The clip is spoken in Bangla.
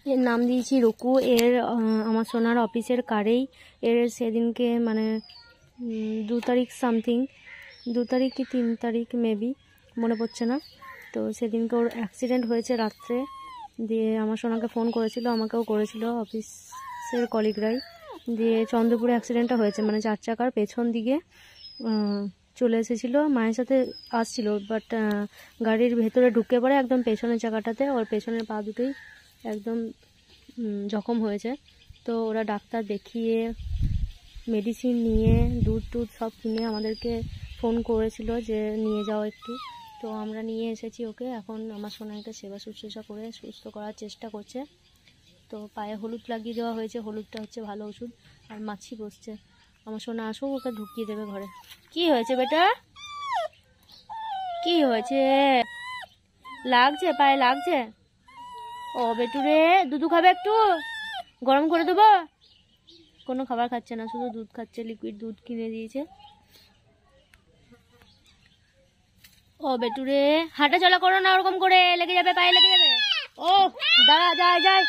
এর নাম দিয়েছি রুকু। এর আমার সোনার অফিসের কারেই এর সেদিনকে মানে 2 তারিখ সামথিং, 2 তারিখ কি 3 তারিখ মেবি, মনে পড়ছে না। তো সেদিনকে ওর অ্যাক্সিডেন্ট হয়েছে রাত্রে। দিয়ে আমার সোনাকে ফোন করেছিল, আমাকেও করেছিল অফিসের কলিগরাই। দিয়ে চন্দ্রপুরে অ্যাক্সিডেন্টটা হয়েছে, মানে 4 চাকার পেছন দিকে চলে এসেছিলো, মায়ের সাথে আসছিল, বাট গাড়ির ভেতরে ঢুকে পড়ে একদম পেছনের চাকাটাতে। ওর পেছনের পা দুটোই একদম জখম হয়েছে। তো ওরা ডাক্তার দেখিয়ে মেডিসিন নিয়ে দুধ টুধ সব কিনে আমাদেরকে ফোন করেছিল যে নিয়ে যাও একটু। তো আমরা নিয়ে এসেছি ওকে। এখন আমার সোনাকে সেবা শুশ্রূষা করে সুস্থ করার চেষ্টা করছে। তো পায়ে হলুদ লাগিয়ে দেওয়া হয়েছে, হলুদটা হচ্ছে ভালো ওষুধ। আর মাছি বসছে। আমার সোনা আসুক, ওকে ঢুকিয়ে দেবে ঘরে। কি হয়েছে বেটা, কি হয়েছে? লাগছে, পায়ে লাগছে? ও বেটু রে, দুধু খাবে একটু? গরম করে দেবো? কোনো খাবার খাচ্ছে না, শুধু দুধ খাচ্ছে, লিকুইড দুধ কিনে দিয়েছে। ও বেটু রে, হাঁটা চলা করো না ওরকম করে, লেগে যাবে, পায়ে লেগে যাবে। ও দাঁড়া, যায় যায়।